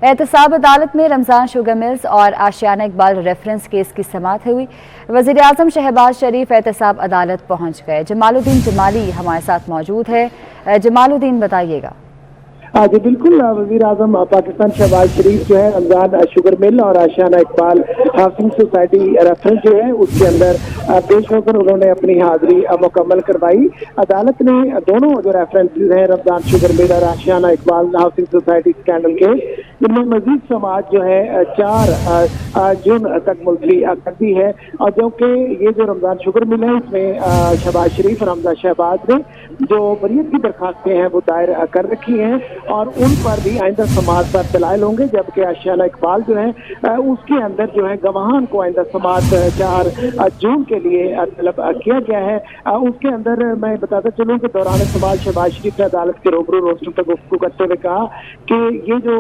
एहतसाब अदालत में रमज़ान शुगर मिल्स और आशियाना इकबाल रेफरेंस केस की समाअत हुई। वज़ीर आज़म शहबाज शरीफ एहतसाब अदालत पहुँच गए। जमालुद्दीन जमाली हमारे साथ मौजूद है। जमालुद्दीन बताइएगा। जी बिल्कुल, वज़ीर आज़म पाकिस्तान शहबाज शरीफ जो है रमज़ान शुगर मिल और आशियाना इकबाल हाउसिंग सोसाइटी रेफरेंस जो है उसके अंदर पेश होकर उन्होंने अपनी हाजिरी मुकम्मल करवाई। अदालत ने दोनों जो रेफरेंसेज हैं रमज़ान शुगर मिल और आशियाना इकबाल हाउसिंग सोसाइटी स्कैंडल के, इनमें मजीद समाअत जो है 4 जून तक मुलतवी कर दी है। और जो कि ये जो रमज़ान शुगर मिल है इसमें शहबाज शरीफ और हमजा शहबाज ने जो बरीयत की दरखास्तें हैं वो दायर कर रखी हैं और उन पर भी आइंदा समाअत पर दलाइल होंगे। जबकि आशियाना इकबाल जो है उसके अंदर जो है गवाहान को आइंदा समाअत 4 जून के लिए तलब किया गया है। उसके अंदर मैं बताता चलूँ कि दौरान समाअत शहबाज शरीफ ने अदालत के रूबरू रोस्टर पर गुफ्तगू करते हुए कहा कि ये जो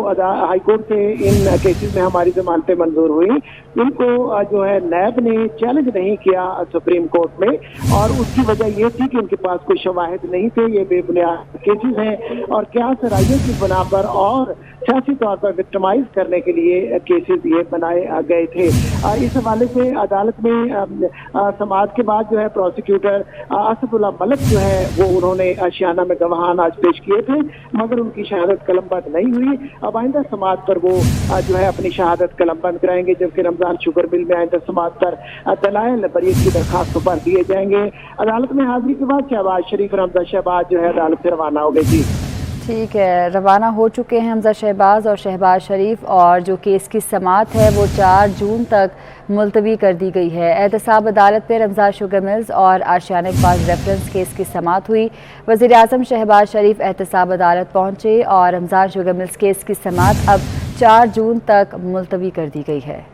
हाईकोर्ट से इन केसेस में हमारी जमानतें मंजूर हुई, इनको जो है नैब ने चैलेंज नहीं किया सुप्रीम कोर्ट में, और उसकी वजह ये थी कि उनके पास कोई शवाहिद नहीं थे, ये बेबुनियाद केसेस हैं और क्या सराइयों की बना पर और सियासी तौर पर विक्टिमाइज करने के लिए केसेस ये बनाए गए थे। इस हवाले से अदालत में समाअत के बाद जो है प्रोसिक्यूटर असफुल्ला मलिक जो है वो उन्होंने आशियाना में गवाहान आज पेश किए थे, मगर उनकी शहादत कलमबंद नहीं हुई। अब आइंदा समाअत पर वो जो है अपनी शहादत कलमबंद कराएंगे, जबकि रमज़ान शुगर मिल में आइंदा समाअत पर दलाइल बरीयत की दरखास्तों पर दिए जाएंगे। अदालत में हाजिरी के बाद शहबाज शरीफ और हमजा शहबाज जो है अदालत से रवाना हो गए। जी ठीक है, रवाना हो चुके हैं हमजा शहबाज और शहबाज शरीफ, और जो केस की समाअत है वो 4 जून तक मुलतवी कर दी गई है। एहतसाब अदालत में रमज़ान शुगर मिल्स और आशियाना इकबाल रेफरेंस केस की समाअत हुई। वज़ीर आज़म शहबाज शरीफ एहतसाब अदालत पहुँचे और रमज़ान शुगर मिल्स केस की समाअत अब 4 जून तक मुलतवी कर दी गई है।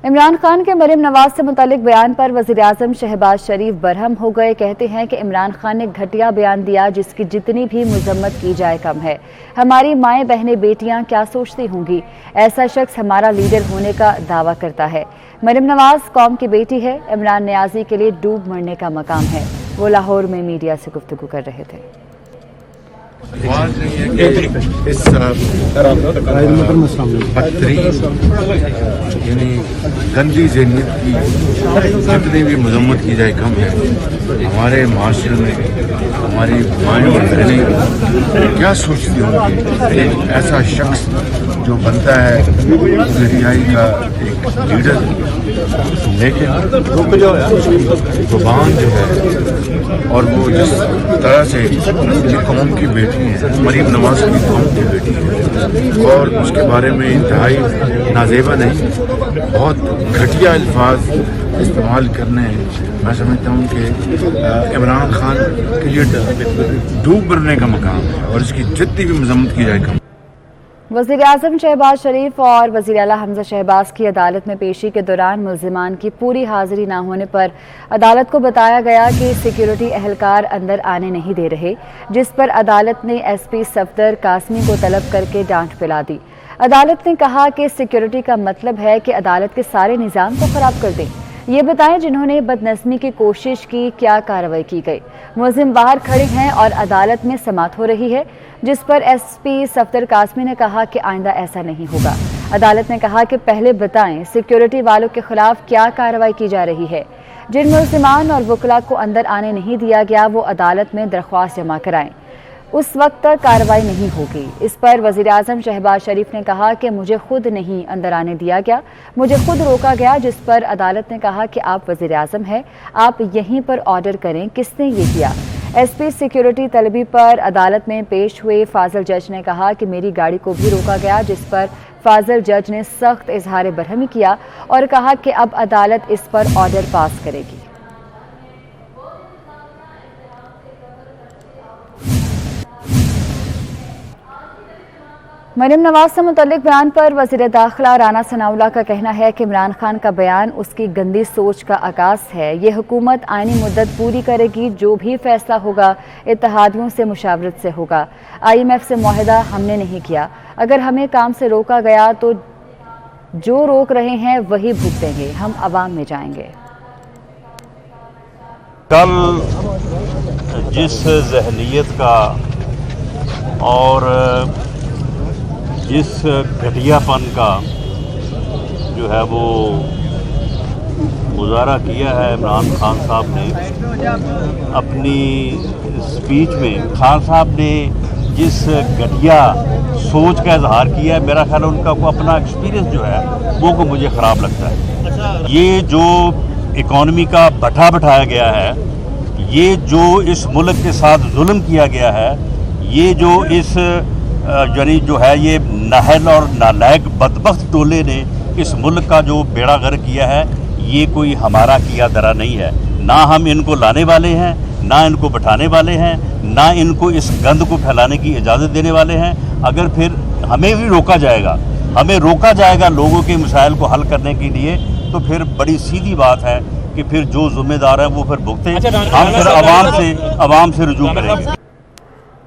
इमरान खान के मरीम नवाज से मुतालिक बयान पर वज़ीर आज़म शहबाज शरीफ बरहम हो गए। कहते हैं कि इमरान खान ने घटिया बयान दिया जिसकी जितनी भी मजम्मत की जाए कम है। हमारी माएँ बहनें बेटियां क्या सोचती होंगी, ऐसा शख्स हमारा लीडर होने का दावा करता है। मरीम नवाज कौम की बेटी है, इमरान नियाजी के लिए डूब मरने का मकाम है। वो लाहौर में मीडिया से गुफ्तगू कर रहे थे। इस यानी गंदी ज़हनियत की जितनी भी मजम्मत की जाए कम है। हमारे माशरे में हमारी माएँ और बहनें क्या सोचती होंगी एक ऐसा शख्स जो बनता है रियाई का एक लीडर, लेकिन जुबान जो है और वो जिस तरह से कौम की बेटी है, मरीम नवाज की कौम की बेटी है, और उसके बारे में इंतहाई नाजेबा नहीं, बहुत घटिया अल्फाज इस्तेमाल करने हैं। मैं समझता हूँ कि इमरान खान के लिए डूब मरने का मकाम है और इसकी जितनी भी मजम्मत की जाए कम। वज़ीर आज़म शहबाज शरीफ और वज़ीर आला हमजा शहबाज की अदालत में पेशी के दौरान मुल्ज़िमान की पूरी हाजिरी न होने पर अदालत को बताया गया कि सिक्योरिटी अहलकार अंदर आने नहीं दे रहे, जिस पर अदालत ने SP सफदर कासमी को तलब करके डांट पिला दी। अदालत ने कहा कि सिक्योरिटी का मतलब है कि अदालत के सारे निज़ाम को ख़राब कर दें। ये बताएं जिन्होंने बदनज़मी की कोशिश की क्या कार्रवाई की गई। मुल्ज़िम बाहर खड़े हैं और अदालत में समाअत हो रही है, जिस पर SP सफदर कासमी ने कहा कि आइंदा ऐसा नहीं होगा। अदालत ने कहा कि पहले बताएं सिक्योरिटी वालों के खिलाफ क्या कार्रवाई की जा रही है। जिन मुल्ज़िमान और वकला को अंदर आने नहीं दिया गया वो अदालत में दरख्वास्त जमा कराएं, उस वक्त तक कार्रवाई नहीं होगी। इस पर वज़ीर आज़म शहबाज शरीफ ने कहा कि मुझे खुद नहीं अंदर आने दिया गया, मुझे खुद रोका गया। जिस पर अदालत ने कहा कि आप वज़ीर आज़म हैं, आप यहीं पर ऑर्डर करें, किसने ये किया। SP सिक्योरिटी तलबी पर अदालत में पेश हुए फाजिल जज ने कहा कि मेरी गाड़ी को भी रोका गया, जिस पर फाजिल जज ने सख्त इजहार बरहमी किया और कहा कि अब अदालत इस पर ऑर्डर पास करेगी। मरीम नवाज से मुतल्लिक बयान पर वज़ीर दाखिला राना सनाउल्लाह का कहना है कि इमरान खान का बयान उसकी गंदी सोच का आगाज़ है। ये हुकूमत आइनी मुद्दत पूरी करेगी, जो भी फैसला होगा इत्तेहादियों से मुशावरत से होगा। IMF से मुआहदा हमने नहीं किया, अगर हमें काम से रोका गया तो जो रोक रहे हैं वही भुगतेंगे, हम अवाम में जाएंगे। कल जिस जहनीत का اور جس گھٹیاپن کا جو ہے وہ مظاہرہ کیا ہے عمران خان صاحب نے اپنی اسپیچ میں، خان صاحب نے جس گھٹیا سوچ کا اظہار کیا ہے، میرا خیال ہے ان کا کو اپنا ایکسپیرینس جو ہے وہ کو مجھے خراب لگتا ہے۔ یہ جو اکانومی کا بٹھا بٹھایا گیا ہے، یہ جو اس ملک کے ساتھ ظلم کیا گیا ہے، یہ جو اس یعنی جو ہے یہ نااہل اور نالائق بدبخت ٹولے نے اس ملک کا جو بیڑا غرق کیا ہے، یہ کوئی ہمارا کیا درا نہیں ہے۔ نہ ہم ان کو لانے والے ہیں، نہ ان کو بٹھانے والے ہیں، نہ ان کو اس گند کو پھیلانے کی اجازت دینے والے ہیں۔ اگر پھر ہمیں بھی روکا جائے گا لوگوں کے مسائل کو حل کرنے کے لیے، تو پھر بڑی سیدھی بات ہے کہ پھر جو ذمہ دار ہیں وہ پھر بھگتیں، ہم پھر عوام سے رجوع کریں گے۔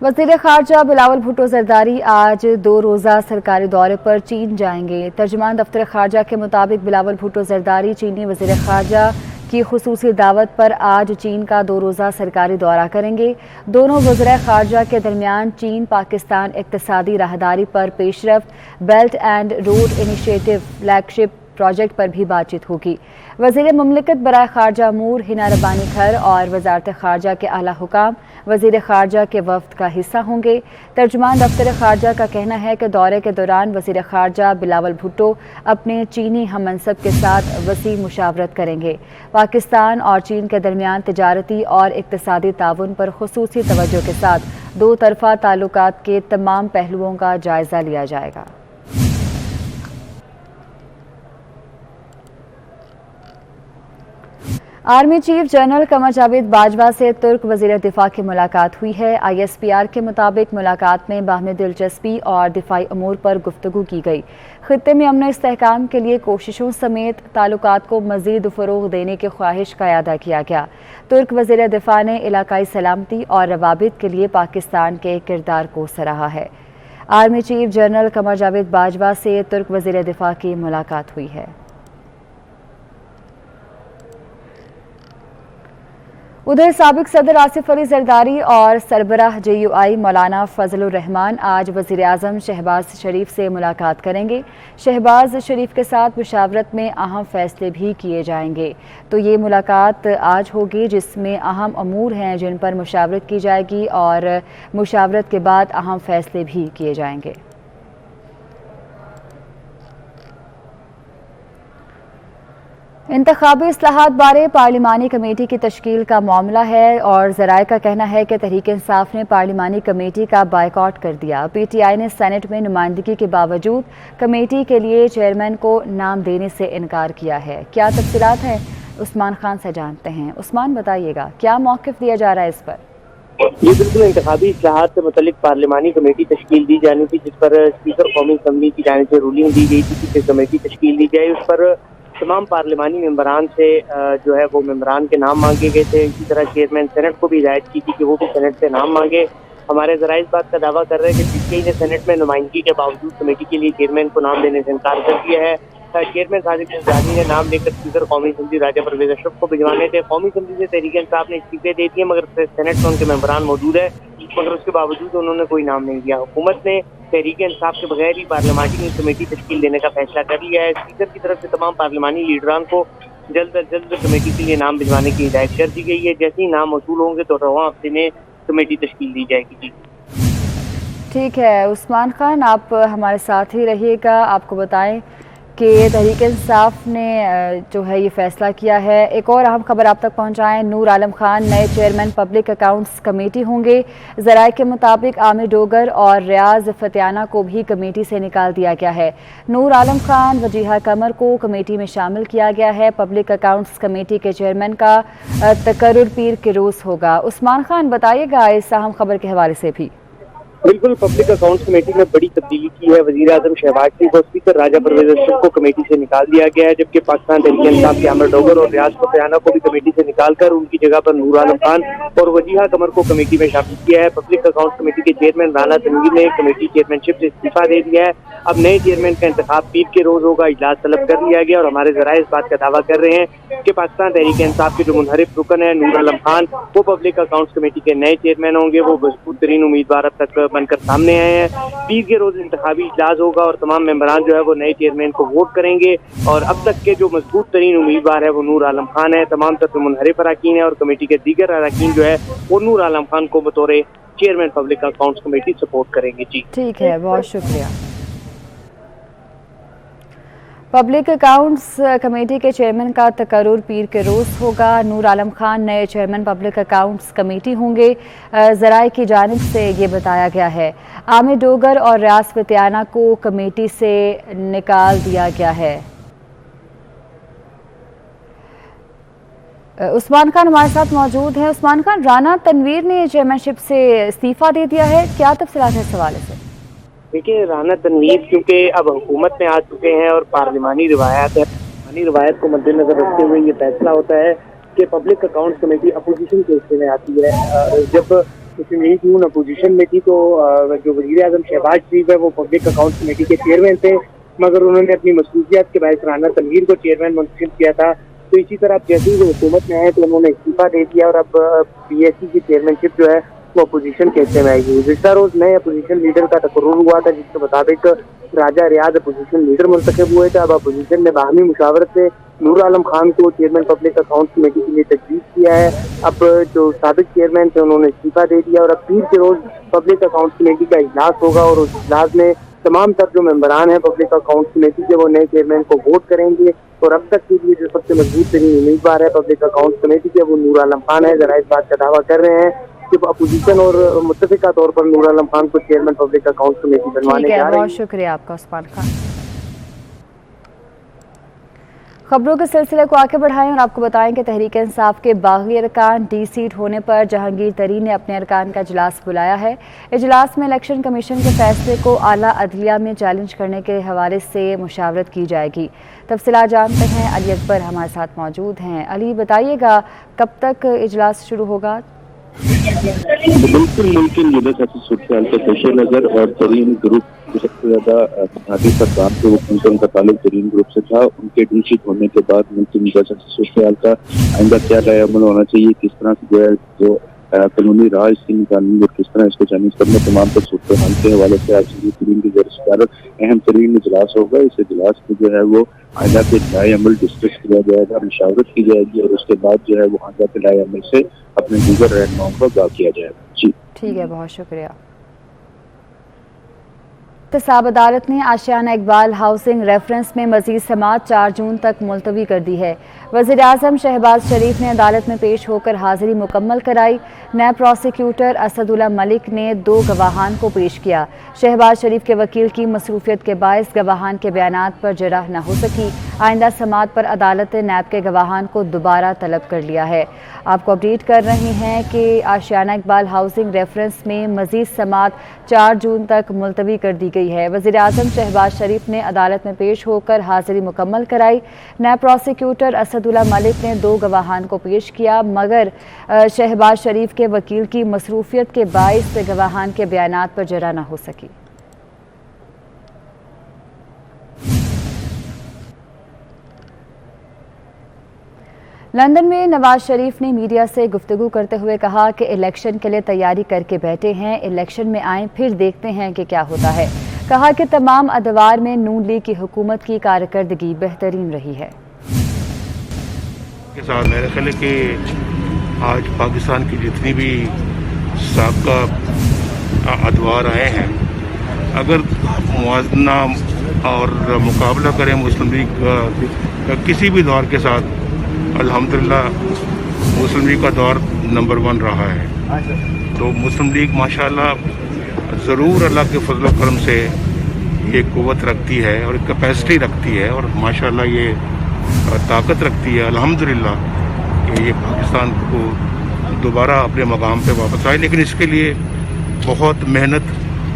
وزیر خارجہ بلاول بھٹو زرداری آج 2 روزہ سرکاری دورے پر چین جائیں گے۔ ترجمان دفتر خارجہ کے مطابق بلاول بھٹو زرداری چینی وزیر خارجہ کی خصوصی دعوت پر آج چین کا 2 روزہ سرکاری دورہ کریں گے۔ دونوں وزراء خارجہ کے درمیان چین پاکستان اقتصادی راہداری پر پیش رفت، belt and road initiative flagship project پر بھی بات چیت ہوگی۔ وزیر مملکت برائے خارجہ امور ہنا ربانی کھر اور وزارت خارجہ کے اعلیٰ حکام وزیر خارجہ کے وفد کا حصہ ہوں گے۔ ترجمان دفتر خارجہ کا کہنا ہے کہ دورے کے دوران وزیر خارجہ بلاول بھٹو اپنے چینی ہم منصب کے ساتھ وسیع مشاورت کریں گے۔ پاکستان اور چین کے درمیان تجارتی اور اقتصادی تعاون پر خصوصی توجہ کے ساتھ 2 طرفہ تعلقات کے تمام پہلوؤں کا جائزہ لیا جائے گا۔ Army chief general Qamar Javed Bajwa سے ترک وزیر دفاع کی ملاقات ہوئی ہے۔ ISPR کے مطابق ملاقات میں باہمی دلچسپی اور دفاعی امور پر گفتگو کی گئی۔ خطے میں امن و استحکام کے لیے کوششوں سمیت تعلقات کو مزید فروغ دینے کی خواہش کا اعادہ کیا گیا۔ ترک وزیر دفاع نے علاقائی سلامتی اور روابط کے لیے پاکستان کے کردار کو سراہا ہے۔ Army chief general Qamar Javed Bajwa سے ترک وزیر دفاع کی ملاقات ہوئی ہے۔ ادھر سابق صدر آصف علی زرداری اور سربراہ JUI مولانا فضل الرحمان آج وزیر اعظم شہباز شریف سے ملاقات کریں گے۔ شہباز شریف کے ساتھ مشاورت میں اہم فیصلے بھی کیے جائیں گے۔ تو یہ ملاقات آج ہوگی جس میں اہم امور ہیں جن پر مشاورت کی جائے گی اور مشاورت کے بعد اہم فیصلے بھی کیے جائیں گے۔ انتخابی اصلاحات بارے پارلیمانی کمیٹی کی تشکیل کا معاملہ ہے اور ذرائع کا کہنا ہے کہ تحریک انصاف نے پارلیمانی کمیٹی کا بائیکاٹ کر دیا۔ PTI نے سینٹ میں نمائندگی کے باوجود کمیٹی کے لیے چیئرمین کو نام دینے سے انکار کیا ہے۔ کیا تفصیلات ہیں عثمان خان سے جانتے ہیں۔ عثمان بتائیے گا کیا موقف دیا جا رہا ہے اس پر؟ یہ بالکل انتخابی اصلاحات سے متعلق پارلیمانی کمیٹی تشکیل دی جانی تھی جس پر اسپیکر قومی اسمبلی کی جانب سے رولنگ دی گئی تھی کہ کمیٹی تشکیل دی جائے۔ اس پر تمام پارلیمانی ممبران سے جو ہے وہ ممبران کے نام مانگے گئے تھے۔ اسی طرح چیئرمین سینٹ کو بھی ہدایت کی تھی کہ وہ بھی سینٹ سے نام مانگے۔ ہمارے ذرائع اس بات کا دعویٰ کر رہے ہیں کہ PTI نے سینٹ میں نمائندگی کے باوجود کمیٹی کے لیے چیئرمین کو نام دینے سے انکار کر دیا ہے۔ چیئرمین صادق زرداری نے نام لے کر اسپیکر قومی اسمبلی راجہ پرویز اشرف کو بھجوانے تھے۔ قومی اسمبلی سے تحریک انصاف نے استعفے دے دیے مگر سینٹ میں ان کے ممبران موجود ہیں، مگر اس کے باوجود انہوں نے کوئی نام نہیں دیا۔ حکومت نے تحریک انصاف کے بغیر ہی پارلیمانی کمیٹی تشکیل دینے کا فیصلہ کر لیا ہے۔ اسپیکر کی طرف سے تمام پارلیمانی لیڈران کو جلد از جلد کمیٹی کے لیے نام بھجوانے کی ہدایت کر دی گئی ہے۔ جیسے ہی نام موصول ہوں گے تو رواں ہفتے میں کمیٹی تشکیل دی جائے گی۔ ٹھیک ہے عثمان خان، آپ ہمارے ساتھ ہی رہیے گا۔ آپ کو بتائیں کہ تحریک انصاف نے جو ہے یہ فیصلہ کیا ہے۔ ایک اور اہم خبر آپ تک پہنچائیں، نور عالم خان نئے چیئرمین پبلک اکاؤنٹس کمیٹی ہوں گے۔ ذرائع کے مطابق عامر ڈوگر اور ریاض فتیانہ کو بھی کمیٹی سے نکال دیا گیا ہے۔ نور عالم خان وجیہہ قمر کو کمیٹی میں شامل کیا گیا ہے۔ پبلک اکاؤنٹس کمیٹی کے چیئرمین کا تقرر پیر کے روز ہوگا۔ عثمان خان بتائیے گا اس اہم خبر کے حوالے سے بھی۔ بالکل، پبلک اکاؤنٹس کمیٹی میں بڑی تبدیلی کی ہے۔ وزیر اعظم شہباز شریف اور اسپیکر راجہ پرویز اشرف کو کمیٹی سے نکال دیا گیا ہے، جبکہ پاکستان تحریک انصاف کے عامر ڈوگر اور ریاض فتیانہ کو بھی کمیٹی سے نکال کر ان کی جگہ پر نور عالم خان اور وجیہہ قمر کو کمیٹی میں شامل کیا ہے۔ پبلک اکاؤنٹس کمیٹی کے چیئرمین رانا تنویر نے کمیٹی چیئرمین شپ سے استعفیٰ دے دیا ہے۔ اب نئے چیئرمین کا انتخاب پیر کے روز ہوگا۔ اجلاس طلب کر لیا گیا اور ہمارے ذرائع اس بات کا دعویٰ کر رہے ہیں کہ پاکستان تحریک انصاف کے جو منحرف رکن ہیں نور عالم خان، وہ پبلک اکاؤنٹس کمیٹی کے نئے چیئرمین ہوں گے۔ وہ مضبوط ترین امیدوار اب تک बनकर सामने आए हैं। पीर के रोज इंतखाबी इजलास होगा और तमाम मेंबरान जो है वो नए चेयरमैन को वोट करेंगे और अब तक के जो मजबूत तरीन उम्मीदवार है वो नूर आलम खान है। तमाम तत्व मुनहरिफ अरकान है और कमेटी के दीगर अरकान जो है वो नूर आलम खान को बतौर chairman public accounts committee support करेंगे। जी ठीक है, बहुत शुक्रिया। पब्लिक अकाउंट्स कमेटी के चेयरमैन का तकर्रुर पीर के रोज़ होगा। नूर आलम खान नए चेयरमैन पब्लिक अकाउंट्स कमेटी होंगे। ज़राए की जानिब से ये बताया गया है। आमिर डोगर और रियाज फतियाना को कमेटी से निकाल दिया गया है। उस्मान खान हमारे साथ मौजूद हैं। उस्मान खान, राना तनवीर ने चेयरमैनशिप से इस्तीफ़ा दे दिया है, क्या तफसीलात है इस हवाले से? देखिए, राना तनवीर क्योंकि अब हुकूमत में आ चुके हैं और पार्लिमानी रिवायत को मद्देनजर रखते हुए ये फैसला होता है कि पब्लिक अकाउंट्स कमेटी अपोजिशन के हिस्से में आती है। जब मुस्लिम लीग नून अपोजिशन में थी तो जो वज़ीर आज़म शहबाज शरीफ है वो पब्लिक अकाउंट्स कमेटी के चेयरमैन थे, मगर उन्होंने अपनी मसरूफियत के बायस राना तनवीर को चेयरमैन मुंतखब किया था। तो इसी तरह जैसे ही वो हुकूमत में आए तो उन्होंने इस्तीफा दे दिया और अब PAC की चेयरमैनशिप जो है वो अपोजिशन के हिस्से में आएगी। गुज़िश्ता रोज नए अपोजिशन लीडर का तकर्रुर हुआ था जिसके मुताबिक राजा रियाज अपोजिशन लीडर मुंतखब हुए थे। अब अपोजिशन ने बाहमी मुशावरत से नूर आलम खान को चेयरमैन पब्लिक अकाउंट्स कमेटी के लिए तजवीज़ किया है। अब जो साबिक चेयरमैन थे उन्होंने इस्तीफा दे दिया और अब पीर के रोज पब्लिक अकाउंट्स कमेटी का इजलास होगा और उस इजलास में तमाम तर जो मेंबरान हैं पब्लिक अकाउंट्स कमेटी के वो नए चेयरमैन को वोट करेंगे और अब तक के लिए जो सबसे मजबूत तरीन उम्मीदवार है पब्लिक अकाउंट्स कमेटी के वो नूर आलम खान है। जरा इस बात का दावा कर रहे हैं कि अपोजिशन और मुत्तफिका तौर पर नूर आलम खान को चेयरमैन पब्लिक अकाउंट्स कमेटी बनवाने जा रहे हैं। बहुत शुक्रिया आपका उस्मान खान। खबरों के सिलसिले को आगे बढ़ाएं और आपको बताएं कि तहरीक इंसाफ के बागी अरकान डी सीट होने पर जहांगीर तरीन ने अपने अरकान का इजलास बुलाया है। इजलास में इलेक्शन कमीशन के फैसले को आला अदलिया में चैलेंज करने के हवाले से मुशावरत की जाएगी। तफसीलात जानते हैं, अली अकबर हमारे साथ मौजूद हैं। अली, बताइएगा कब तक इजलास शुरू होगा? बिल्कुल मुमकिन जुदा सियासी सूरत-ए-हाल के पेश नज़र और तरीन ग्रुप जो सबसे ज्यादा भारी सरकार के वो उनका ताल्लुक तरीन ग्रुप से था, उनके डीसीट होने के बाद मुमकिन जुदा सियासी सूरत-ए-हाल का आइंदा क्या राय अमल होना चाहिए, किस तरह से जो है जो कानूनी राह इसकी निकालनी और किस तरह इसको चैलेंज करना, तमाम पर सूरत-ए-हाल के हवाले से आज तरीन की ज़रूरत अहम तरीन इजलास होगा। इस इजलास में जो है वो आइंदा के राय अमल डिस्कस किया जाएगा, मुशावरत की जाएगी और उसके बाद जो है वो आइंदा के राय अमल से अपने दीगर रहनुमाओं को आगाह किया जाएगा। जी ठीक है, बहुत शुक्रिया। एहतसाब अदालत ने आशियाना इकबाल हाउसिंग रेफरेंस में मजीद समाअत 4 जून तक मुलतवी कर दी है। वज़ीर आज़म शहबाज शरीफ ने अदालत में पेश होकर हाजिरी मुकम्मल कराई। नैब प्रोसिक्यूटर असदुल्ला मलिक ने 2 गवाहान को पेश किया। शहबाज शरीफ के वकील की मसरूफियत के बायस गवाहान के बयानात पर जरह न हो सकी। आइंदा समाअत पर अदालत ने नैब के गवाहान को दोबारा तलब कर लिया है। आपको अपडेट कर रहे हैं कि आशियाना इकबाल हाउसिंग रेफरेंस में मजीद समाअत 4 जून तक मुलतवी कर दी गई है। वज़ीर आज़म शहबाज शरीफ ने अदालत में पेश होकर हाजिरी मुकम्मल कराई। नैब प्रोसिक्यूटर असदुल्ला मलिक ने 2 गवाहान को पेश किया, मगर शहबाज शरीफ के वकील की मसरूफियत के बायस गवाहान के बयानात पर जरह न हो सकी। लंदन में नवाज शरीफ ने मीडिया से गुफ्तगू करते हुए कहा कि इलेक्शन के लिए तैयारी करके बैठे हैं, इलेक्शन में आए फिर देखते हैं कि क्या होता है। कहा कि तमाम अदवार में नून लीग की हुकूमत की कारकर्दगी बेहतरीन रही है। के साथ मेरा ख्याल है कि आज पाकिस्तान की जितनी भी साबका अदवार आए हैं, अगर मुआवजना और मुकाबला करें मुस्लिम लीग का किसी भी दौर के साथ, अल्हम्दुलिल्लाह मुस्लिम लीग का दौर नंबर 1 रहा है। तो मुस्लिम लीग माशाल्लाह ज़रूर अल्लाह के फजल करम से ये क़ुव्वत रखती है और कैपेसिटी रखती है और माशाल्लाह ये ताकत रखती है अल्हम्दुलिल्लाह कि ये पाकिस्तान को दोबारा अपने मकाम पे वापस आए। लेकिन इसके लिए बहुत मेहनत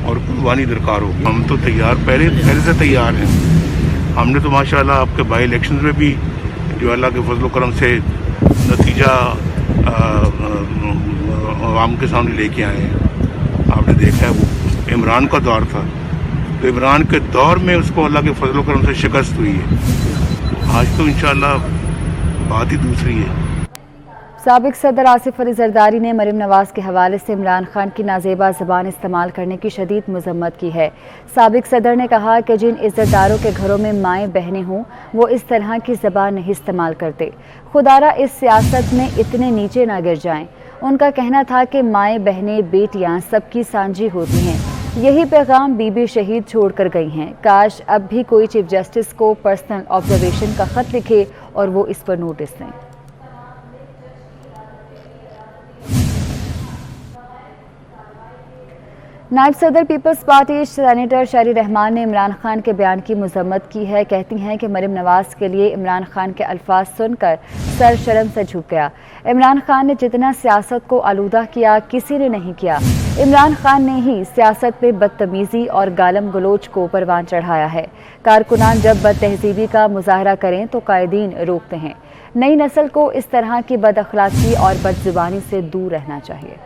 और कुर्बानी दरकार होगी। हम तो तैयार पहले से तैयार हैं। हमने तो माशाल्लाह आपके बाई इलेक्शन में भी जो अल्लाह के फजल करम से नतीजा आवाम के सामने लेके आए हैं। आपने देखा है वो इमरान का दौर था, तो इमरान के दौर में उसको अल्लाह के फजल करम से शिकस्त हुई है। आज तो इंशाअल्लाह बात ही दूसरी है। साबिक सदर आसिफ अली जरदारी ने मरीम नवाज के हवाले से इमरान खान की नाजेबा ज़बान इस्तेमाल करने की शदीद मजम्मत की है। साबिक सदर ने कहा कि जिन इज़्ज़तदारों के घरों में माएँ बहनें हों वो इस तरह की ज़बान नहीं इस्तेमाल करते। खुदारा इस सियासत में इतने नीचे ना गिर जाएं। उनका कहना था कि माएँ बहनें बेटियाँ सबकी सांझी होती हैं। यही पैगाम बीबी शहीद छोड़ कर गई हैं। काश अब भी कोई चीफ जस्टिस को पर्सनल ऑब्जर्वेशन का ख़त लिखे और वो इस पर नोटिस दें। नायब सदर पीपल्स पार्टी सेनेटर शहरी रहमान ने इमरान खान के बयान की मजम्मत की है। कहती हैं कि मरीम नवाज के लिए इमरान खान के अल्फाज सुनकर सर शर्म से झुक गया। इमरान खान ने जितना सियासत को आलूदा किया किसी ने नहीं किया। इमरान खान ने ही सियासत में बदतमीज़ी और गालम गलोच को परवान चढ़ाया है। कारकुनान जब बदतहजीबी का मुजाहरा करें तो कायदीन रोकते हैं। नई नस्ल को इस तरह की बद अखलाकी और बदजुबानी से दूर रहना चाहिए।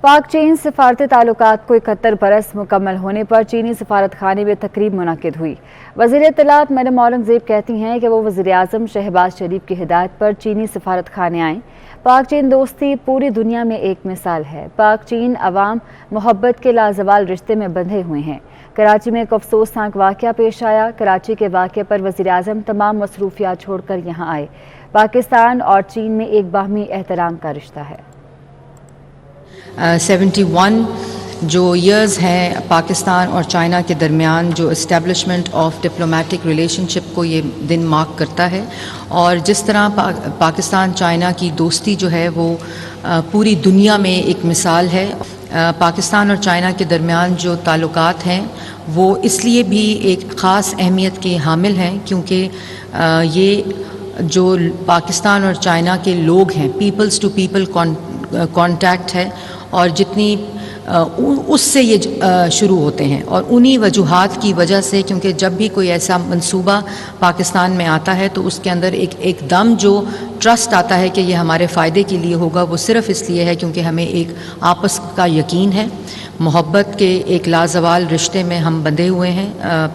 पाक चीन सफारती ताल्लुकात को 71 बरस मुकम्मल होने पर चीनी सफारत खाने में तकरीब मुनक्किद हुई। वज़ीर इत्तलात मरियम औरंगज़ेब कहती हैं कि वो वज़ीर आज़म शहबाज शरीफ की हिदायत पर चीनी सफारत खाने आएँ। पाक चीन दोस्ती पूरी दुनिया में एक मिसाल है। पाक चीन अवाम मोहब्बत के लाजवाल रिश्ते में बंधे हुए हैं। कराची में एक अफसोसनाक वाक़या पेश आया। कराची के वाक़े पर वज़ीर आज़म तमाम मसरूफियात छोड़कर यहाँ आए। पाकिस्तान और चीन में एक बाहमी एहतराम का रिश्ता है। 71 जो इयर्स हैं पाकिस्तान और चाइना के दरमियान, जो इस्टेब्लिशमेंट ऑफ डिप्लोमेटिक रिलेशनशिप को ये दिन मार्क करता है। और जिस तरह पाकिस्तान चाइना की दोस्ती जो है वो पूरी दुनिया में एक मिसाल है। पाकिस्तान और चाइना के दरमियान जो ताल्लुकात हैं वो इसलिए भी एक ख़ास अहमियत के हामिल हैं क्योंकि ये जो पाकिस्तान और चाइना के लोग हैं, पीपल्स टू पीपल कॉन्टैक्ट है और जितनी उससे ये शुरू होते हैं। और उन्हीं वजूहात की वजह से, क्योंकि जब भी कोई ऐसा मंसूबा पाकिस्तान में आता है तो उसके अंदर एकदम जो ट्रस्ट आता है कि ये हमारे फ़ायदे के लिए होगा, वो सिर्फ़ इसलिए है क्योंकि हमें एक आपस का यकीन है। मोहब्बत के एक लाजवाल रिश्ते में हम बंधे हुए हैं,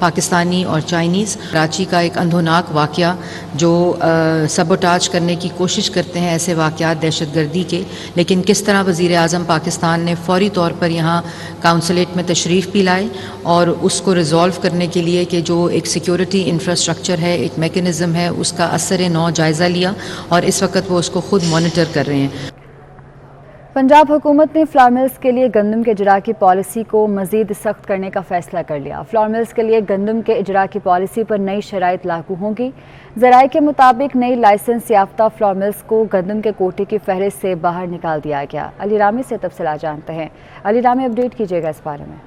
पाकिस्तानी और चाइनीज़। कराची का एक अंधोनाक वाक़या जो सबोटाज करने की कोशिश करते हैं ऐसे वाक़यात दहशतगर्दी के, लेकिन किस तरह वज़ीर आज़म पाकिस्तान ने फ़ौरी तौर पर यहाँ काउंसलेट में तशरीफ़ भी लाए और उसको रिज़ॉल्व करने के लिए कि जो एक सिक्योरिटी इंफ्रास्ट्रक्चर है, एक मेकनिज़म है, उसका असर नौ जायज़ा लिया और इस वक्त वो उसको ख़ुद मॉनिटर कर रहे हैं। पंजाब हुकूमत ने फ्लावर मिल्स के लिए गंदम के इजरा की पॉलिसी को मज़ीद सख्त करने का फैसला कर लिया। फ्लावर मिल्स के लिए गंदम के इजरा की पॉलिसी पर नई शराइत लागू होंगी। ज़राए के मुताबिक नई लाइसेंस याफ्ता फ्लावर मिल्स को गंदम के कोटे की फहरिस्त से बाहर निकाल दिया गया। अली रामी से तफसीलात जानते हैं। अली रामी, अपडेट कीजिएगा इस बारे में।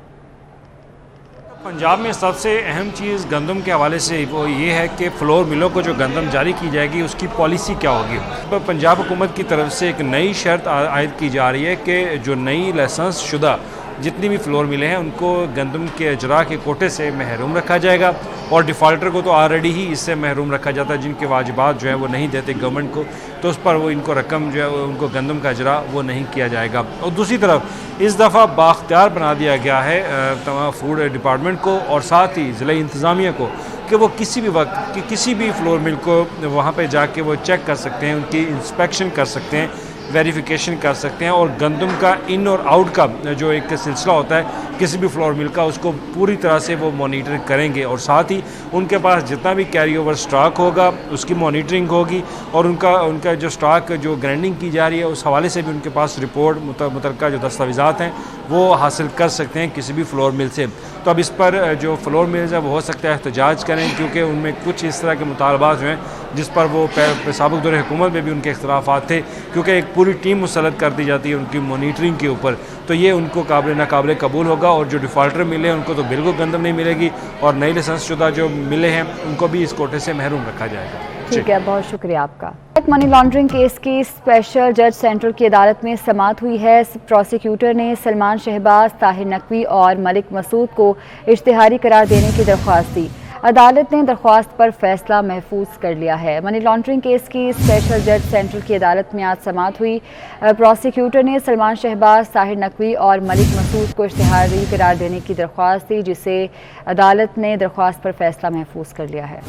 पंजाब में सबसे अहम चीज़ गंदम के हवाले से वो ये है कि फ्लोर मिलों को जो गंदम जारी की जाएगी उसकी पॉलिसी क्या होगी। तो पंजाब हुकूमत की तरफ से एक नई शर्त आयद की जा रही है कि जो नई लाइसेंस शुदा जितनी भी फ्लोर मिले हैं उनको गंदम के इजरा के कोटे से महरूम रखा जाएगा और डिफ़ॉल्टर को तो ऑलरेडी ही इससे महरूम रखा जाता है, जिनके वाजिबात जो है वो नहीं देते गवर्नमेंट को, तो उस पर वो इनको रकम जो है उनको गंदम का इजरा वो नहीं किया जाएगा। और दूसरी तरफ इस दफ़ा बाख्तियार बना दिया गया है तमाम फूड डिपार्टमेंट को और साथ ही ज़िला इंतज़ामिया को कि वो किसी भी वक्त किसी भी फ्लोर मिल को वहाँ पर जाके वो चेक कर सकते हैं, उनकी इंस्पेक्शन कर सकते हैं, वेरिफिकेशन कर सकते हैं और गंदम का इन और आउट का जो एक सिलसिला होता है किसी भी फ्लोर मिल का, उसको पूरी तरह से वो मॉनिटर करेंगे और साथ ही उनके पास जितना भी कैरी ओवर स्टॉक होगा उसकी मॉनिटरिंग होगी और उनका जो स्टॉक जो ग्राइंडिंग की जा रही है उस हवाले से भी उनके पास रिपोर्ट मुतलका जो दस्तावेज़ात हैं वो हासिल कर सकते हैं किसी भी फ्लोर मिल से। तो अब इस पर जो फ्लोर मिल्स है वो हो सकता है एहतजाज करें क्योंकि उनमें कुछ इस तरह के मुतालबात हैं जिस पर वो साबिक़ दौर हुकूमत में भी उनके इख्तलाफात थे, क्योंकि एक पूरी टीम मुसल्लत कर दी जाती है उनकी मॉनिटरिंग के ऊपर। तो ये उनको नाकाबिल कबूल होगा और जो डिफ़ॉल्टर मिले हैं उनको तो बिल्कुल गंदम नहीं मिलेगी और नई लाइसेंस शुदा जो मिले हैं उनको भी इस कोटे से महरूम रखा जाएगा। ठीक है, बहुत शुक्रिया आपका। मनी लॉन्ड्रिंग केस की स्पेशल जज सेंट्रल की अदालत में समाअत हुई है। प्रोसिक्यूटर ने सलमान शहबाज, ताहिर नकवी और मलिक मसूद को इश्तिहारी करार देने की दरख्वास्त दी। अदालत ने दरख्वास्त पर फैसला महफूज कर लिया है। मनी लॉन्ड्रिंग केस की स्पेशल जज सेंट्रल की अदालत में आज समाअत हुई। प्रोसिक्यूटर ने सलमान शहबाज, ताहिर नकवी और मलिक मसूद को इश्तिहारी करार देने की दरख्वास्त दी, जिसे अदालत ने दरख्वास्त पर फैसला महफूज कर लिया है।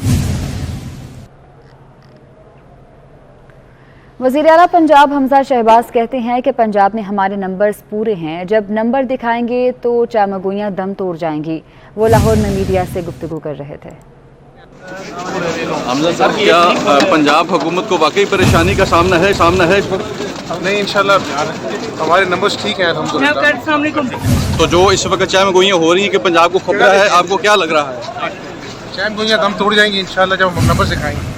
वज़ीर आला पंजाब हमजा शहबाज कहते हैं कि पंजाब में हमारे नंबर्स पूरे हैं, जब नंबर दिखाएंगे तो चामगोइयाँ दम तोड़ जाएंगी। वो लाहौर में मीडिया से गुफ्तगू कर रहे थे। हमजा साहब, क्या पंजाब हुकूमत को वाकई परेशानी का सामना है? नहीं, इंशाल्लाह हमारे नंबर्स ठीक हैं अल्हम्दुलिल्लाह। तो जो इस वक्त चामगोइयाँ हो रही हैं कि पंजाब को खतरा है, आपको क्या लग रहा है? चामगोइयाँ दम तोड़ जाएंगी इंशाल्लाह जब हम नंबर दिखाएंगे।